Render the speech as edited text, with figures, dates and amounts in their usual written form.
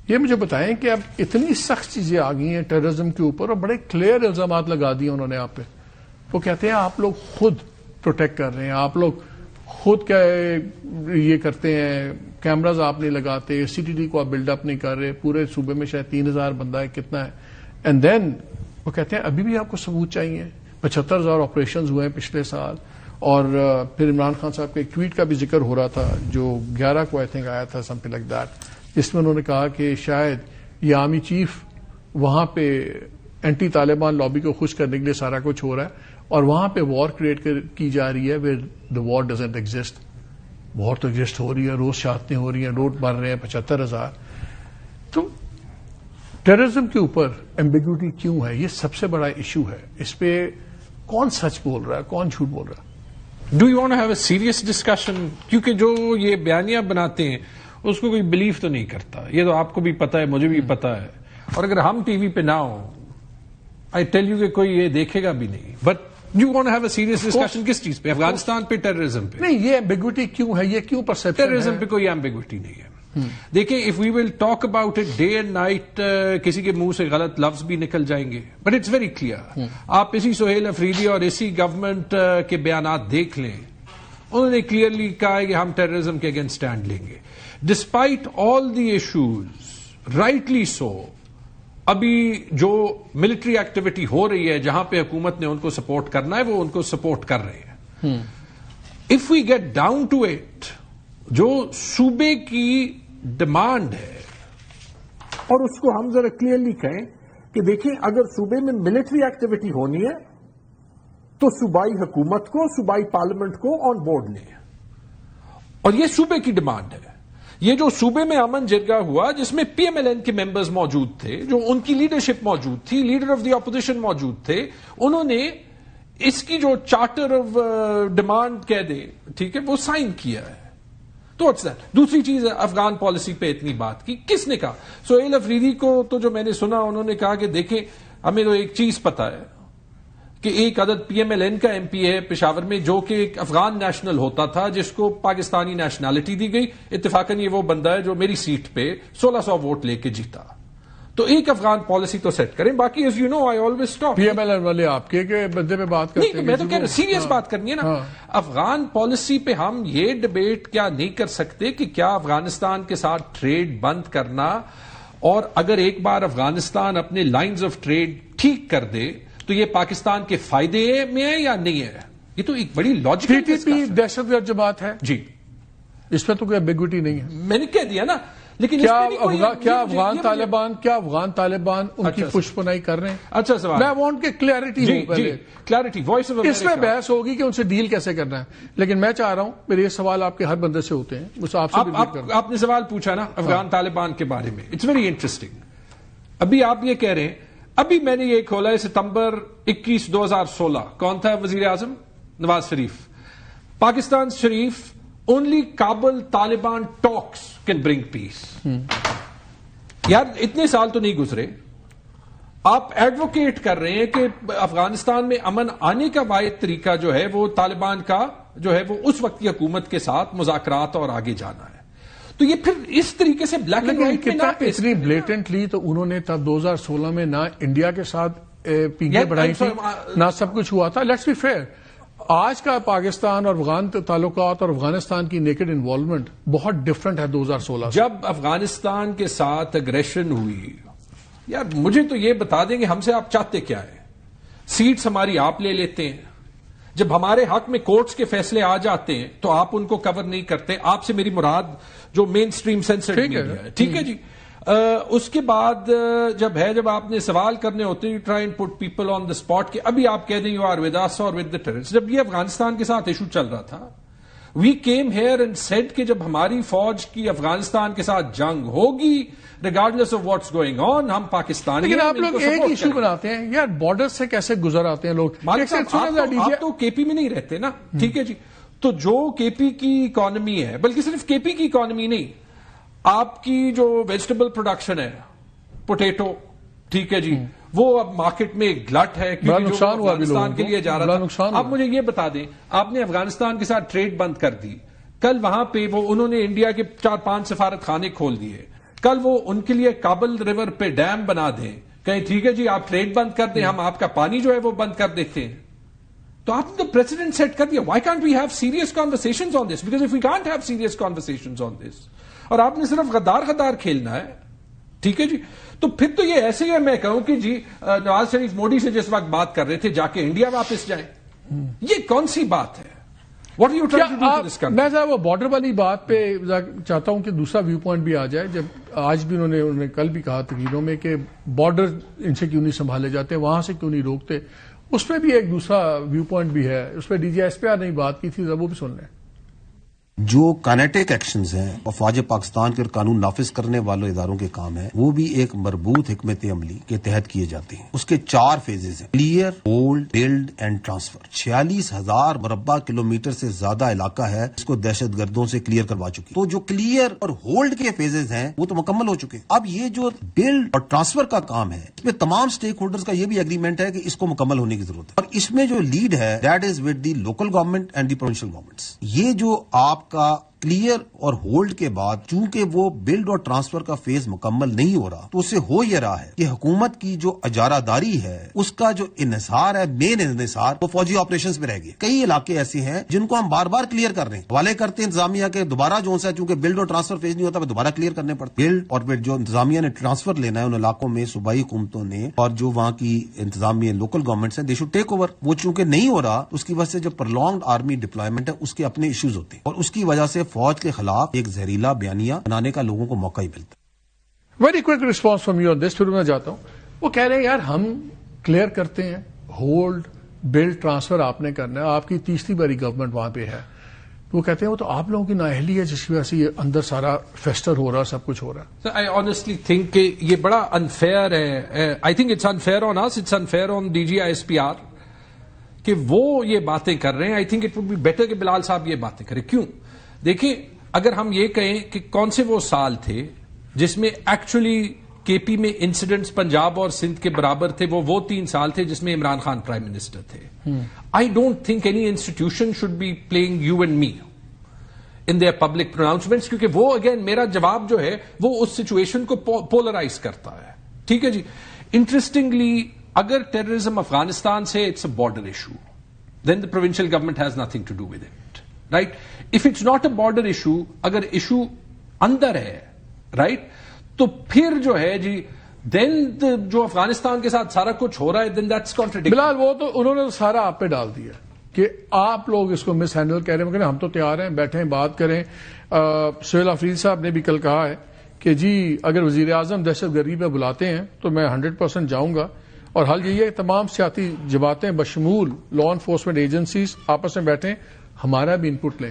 یہ مجھے بتائیں کہ اب اتنی سخت چیزیں آ گئی ہیں ٹیررزم کے اوپر اور بڑے کلیئر الزامات لگا دیے انہوں نے آپ پہ. وہ کہتے ہیں آپ لوگ خود پروٹیکٹ کر رہے ہیں, آپ لوگ خود کیا یہ کرتے ہیں, کیمراز آپ نہیں لگاتے, سی ٹی ڈی کو آپ بلڈ اپ نہیں کر رہے, پورے صوبے میں شاید 3000 بندہ ہے, کتنا ہے. اینڈ دین وہ کہتے ہیں ابھی بھی آپ کو ثبوت چاہیے. 75,000 آپریشنز ہوئے ہیں پچھلے سال. اور پھر عمران خان صاحب کے ایک ٹویٹ کا بھی ذکر ہو رہا تھا جو 11 کو آئی تھنک آیا تھا, سم تھنگ لائک دیٹ, جس میں انہوں نے کہا کہ شاید یہ آرمی چیف وہاں پہ اینٹی طالبان لابی کو خوش کرنے کے لیے سارا کچھ ہو رہا ہے اور وہاں پہ وار کریٹ کی جا رہی ہے where the war doesn't exist. War تو ایگزسٹ ہو رہی ہے, روز شہادتیں ہو رہی ہیں, لوٹ مر رہے ہیں 75,000. تو ٹیررزم کے اوپر ایمبیگوٹی کیوں ہے؟ یہ سب سے بڑا ایشو ہے. اس پہ کون سچ بول رہا ہے, کون جھوٹ بول رہا ہے؟ Do you want to have a serious discussion? کیونکہ جو یہ بیانیہ بناتے ہیں اس کو کوئی بلیف تو نہیں کرتا. یہ تو آپ کو بھی پتا ہے, مجھے بھی پتا ہے. اور اگر ہم ٹی وی پہ نہ ہوں, آئی ٹیل یو کہ کوئی یہ دیکھے گا بھی نہیں. But you want to have a serious discussion کس چیز پہ؟ افغانستان پہ, ٹیررزم پہ؟ نہیں, یہ ایمبیگوٹی کیوں ہے, یہ کیوں پرسپشن ہے؟ ٹیررزم پہ کوئی ایمبیگوٹی نہیں ہے. دیکھیں, if we will talk about it day and night, کسی کے منہ سے غلط لفظ بھی نکل جائیں گے. But it's very clear. آپ اسی سہیل افریدی اور اسی گورنمنٹ کے بیانات دیکھ لیں, انہوں نے کلیئرلی کہا ہے کہ ہم ٹیررزم کے اگینسٹ اسٹینڈ لیں گے. Despite all the issues, rightly so, ابھی جو ملٹری ایکٹیویٹی ہو رہی ہے جہاں پہ حکومت نے ان کو سپورٹ کرنا ہے وہ ان کو سپورٹ کر رہے ہیں. If we get down to it, جو صوبے کی ڈیمانڈ ہے, اور اس کو ہم ذرا کلیئرلی کہیں کہ دیکھیں اگر صوبے میں ملٹری ایکٹیویٹی ہونی ہے تو صوبائی حکومت کو, صوبائی پارلیمنٹ کو آن بورڈ لیں. اور یہ صوبے کی ڈیمانڈ ہے. یہ جو صوبے میں امن جرگہ ہوا جس میں پی ایم ایل این کے ممبرز موجود تھے, جو ان کی لیڈرشپ موجود تھی, لیڈر آف دی اپوزیشن موجود تھے, انہوں نے اس کی جو چارٹر آف ڈیمانڈ کہہ دے, ٹھیک ہے, وہ سائن کیا ہے. تو دوسری چیز ہے, افغان پالیسی پہ اتنی بات کی کس نے کہا؟ سہیل افریدی کو تو جو میں نے سنا انہوں نے کہا کہ دیکھیں ہمیں تو ایک چیز پتا ہے کہ ایک عدد پی ایم ایل این کا ایم پی ہے پشاور میں جو کہ ایک افغان نیشنل ہوتا تھا جس کو پاکستانی نیشنلٹی دی گئی. اتفاقاً یہ وہ بندہ ہے جو میری سیٹ پہ 1600 ووٹ لے کے جیتا. تو ایک افغان پالیسی تو سیٹ کریں. باقی as you know I always talk. P M L N والے آپ کے بندے پہ بات کرتے ہیں. نہیں, میں تو کہہ رہا ہوں سیریس بات کرنی ہے نا. افغان پالیسی پہ ہم یہ ڈبیٹ کیا نہیں کر سکتے کہ کیا افغانستان کے ساتھ ٹریڈ بند کرنا, اور اگر ایک بار افغانستان اپنے لائنز آف ٹریڈ ٹھیک کر دے تو یہ پاکستان کے فائدے میں ہے یا نہیں ہے؟ یہ تو ایک بڑی لاجیکل ٹی پی دہشت گرد جماعت ہے جی, اس پہ تو کوئی ایمبیگوٹی نہیں ہے. میں نے کہہ دیا نا. لیکن کیا افغان طالبان ان کی پشپنائی کر رہے ہیں؟ اچھا سوال. میں وانٹ کہ کلیئرٹی ہو پہلے. کلیئرٹی, وائس آف اس میں بحث ہوگی کہ ان سے ڈیل کیسے کرنا ہے. لیکن میں چاہ رہا ہوں, میرے یہ سوال آپ کے ہر بندے سے ہوتے ہیں, اس آپ سے بھی آپ نے سوال پوچھا نا افغان طالبان کے بارے میں. It's very interesting. ابھی آپ یہ کہہ رہے ہیں, ابھی میں نے یہ کھولا ہے ستمبر 21 2016, کون تھا وزیر اعظم؟ Nawaz Sharif. Pakistan Sharif, only Kabul Taliban talks can bring peace. یار اتنے سال تو نہیں گزرے, آپ ایڈوکیٹ کر رہے ہیں کہ افغانستان میں امن آنے کا واحد طریقہ جو ہے وہ طالبان کا جو ہے وہ اس وقت کی حکومت کے ساتھ مذاکرات اور آگے جانا ہے. تو یہ پھر اس طریقے سے بلیک اینڈ وائٹ میں نہ پیش اتنی بلیٹنٹلی تو انہوں نے تب 2016 میں نہ انڈیا کے ساتھ پینگیں بڑھائی تھی, نہ سب کچھ ہوا تھا. لیٹس بی فیئر, آج کا پاکستان اور افغان تعلقات اور افغانستان کی نیکڈ انوالومنٹ بہت ڈفرنٹ ہے 2016. جب افغانستان کے ساتھ اگریشن ہوئی, یار مجھے تو یہ بتا دیں کہ ہم سے آپ چاہتے کیا ہے؟ سیٹس ہماری آپ لے لیتے ہیں, جب ہمارے حق میں کورٹس کے فیصلے آ جاتے ہیں تو آپ ان کو کور نہیں کرتے. آپ سے میری مراد جو مین سٹریم سینسرڈ میڈیا ہے, ٹھیک ہے جی. اس کے بعد جب آپ نے سوال کرنے ہوتے you try and put people on the spot کہ ابھی آپ کہہ دیں یو آر ود اس اور ود دا ٹیررسٹ. جب یہ افغانستان کے ساتھ ایشو چل رہا تھا, we came here and said کہ جب ہماری فوج کی افغانستان کے ساتھ جنگ ہوگی regardless of what's going on, ہم پاکستانی. لیکن آپ لوگ ایک ایشو بناتے ہیں یار, بارڈر سے کیسے گزر آتے ہیں لوگ. آپ تو کے پی میں نہیں رہتے نا, ٹھیک ہے جی. تو جو کے پی کی اکانومی ہے, بلکہ صرف کے پی کی اکانومی نہیں, آپ کی جو ویجیٹیبل پروڈکشن ہے, پوٹیٹو, ٹھیک ہے جی, وہ اب مارکیٹ میں گلٹ ہے کیونکہ جو افغانستان کے لیے جا رہا تھا. آپ مجھے یہ بتا دیں, آپ نے افغانستان کے ساتھ ٹریڈ بند کر دی, کل وہاں پہ وہ انہوں نے انڈیا کے 4-5 سفارت خانے کھول دیے, کل وہ ان کے لیے کابل ریور پہ ڈیم بنا دیں, کہیں ٹھیک ہے جی آپ ٹریڈ بند کر دیں, ہم آپ کا پانی جو ہے وہ بند کر دیتے ہیں, تو آپ نے پریزیڈنٹ سیٹ کر دیا. Why can't we have serious conversations on this, because of we can't have serious conversations on this, اور آپ نے صرف غدار کھیلنا ہے, ٹھیک ہے جی, تو پھر تو یہ ایسے ہی میں کہوں کہ جی نواز شریف مودی سے جس وقت بات کر رہے تھے جا کے انڈیا واپس جائیں, یہ کون سی بات ہے؟ What are you trying to do to this country? میں صاحب وہ بارڈر والی بات پہ چاہتا ہوں کہ دوسرا ویو پوائنٹ بھی آ جائے. جب آج بھی انہوں نے کل بھی کہا تقریروں میں کہ بارڈر ان سے کیوں نہیں سنبھالے جاتے, وہاں سے کیوں نہیں روکتے, اس پہ بھی ایک دوسرا ویو پوائنٹ بھی ہے. اس پہ D G S P R نے بات کی تھی, وہ بھی سن لیں. جو کائنیٹک ایکشنز ہیں افواج پاکستان کے قانون نافذ کرنے والے اداروں کے کام ہیں, وہ بھی ایک مربوط حکمت عملی کے تحت کیے جاتے ہیں. اس کے 4 فیزز ہیں: clear, hold, build and transfer. 46,000 مربع کلومیٹر سے زیادہ علاقہ ہے اس کو دہشت گردوں سے کلیئر کروا چکی. تو جو کلیئر اور ہولڈ کے فیزز ہیں وہ تو مکمل ہو چکے. اب یہ جو بلڈ اور ٹرانسفر کا کام ہے, اس میں تمام سٹیک ہولڈرز کا یہ بھی ایگریمنٹ ہے کہ اس کو مکمل ہونے کی ضرورت ہے, اور اس میں جو لیڈ ہے that is with the local government and the provincial governments. یہ جو آپ کا کلیئر اور ہولڈ کے بعد چونکہ وہ بلڈ اور ٹرانسفر کا فیز مکمل نہیں ہو رہا, تو اس سے ہو یہ رہا ہے کہ حکومت کی جو اجارہ داری ہے اس کا جو انحصار ہے, مین انحصار, وہ فوجی آپریشنز میں رہ گئے. کئی علاقے ایسے ہیں جن کو ہم بار بار کلیئر کر رہے ہیں, حوالے کرتے ہیں انتظامیہ کے, دوبارہ جو ہے چونکہ بلڈ اور ٹرانسفر فیز نہیں ہوتا, دوبارہ کلیئر کرنے پڑتے. بلڈ اور پھر جو انتظامیہ نے ٹرانسفر لینا ہے ان علاقوں میں صوبائی حکومتوں نے اور جو وہاں کی انتظامیہ لوکل گورنمنٹس ہیں, دے شوڈ ٹیک اوور. وہ چونکہ نہیں ہو رہا, اس کی وجہ سے جو پرلونگڈ آرمی ڈپلائمنٹ ہے اس کے اپنے ایشوز ہوتے ہیں, اور اس کی وجہ سے فوج کے خلاف ایک زہریلا بیانیہ بنانے کا لوگوں کو موقع ہی ملتا ہے. Very quick response from you on this. پھر میں جاتا ہوں. وہ کہہ رہے ہیں یار ہم کلیئر کرتے ہیں, ہولڈ بلڈ ٹرانسفر آپ نے کرنا ہے, آپ کی تیسری باری گورنمنٹ وہاں پہ ہے. وہ کہتے ہیں وہ تو آپ لوگوں کی نااہلی ہے جس کی وجہ سے یہ اندر سارا فیسٹر ہو رہا, سب کچھ ہو رہا. I honestly think کہ یہ بڑا unfair ہے. I think it's unfair on us, it's unfair on DGISPR کہ وہ یہ باتیں کر رہے ہیں. I think it would be better کہ بلال صاحب یہ باتیں کریں. کیوں؟ دیکھیں, اگر ہم یہ کہیں کہ کون سے وہ سال تھے جس میں ایکچولی کے پی میں انسیڈنٹس پنجاب اور سندھ کے برابر تھے, وہ 3 سال تھے جس میں عمران خان پرائم منسٹر تھے. I don't think any institution should be playing you and me in their public pronouncements, کیونکہ وہ اگین میرا جواب جو ہے وہ اس سچویشن کو پولرائز کرتا ہے. ٹھیک ہے جی. انٹرسٹنگلی اگر ٹیررزم افغانستان سے it's a border issue, then the provincial government has nothing to do with it, right. If it's not a border issue, اگر ایشو اندر ہے, رائٹ, تو پھر جو ہے جی دین جو افغانستان کے ساتھ سارا کچھ ہو رہا ہے, دین دیٹس کانٹرڈکٹری. بلال وہ تو انہوں نے سارا آپ پہ ڈال دیا کہ آپ لوگ اس کو مس ہینڈل کہہ رہے ہیں. ہم تو تیار ہیں, بیٹھیں بات کریں. سہیل آفریدی صاحب نے بھی کل کہا ہے کہ جی اگر وزیر اعظم دہشت گردی پہ بلاتے ہیں تو میں 100% جاؤں گا, اور حل یہی ہے تمام سیاسی جماعتیں بشمول لا انفورسمنٹ ایجنسیز آپس میں بیٹھیں, ہمارا بھی ان پٹ لیں.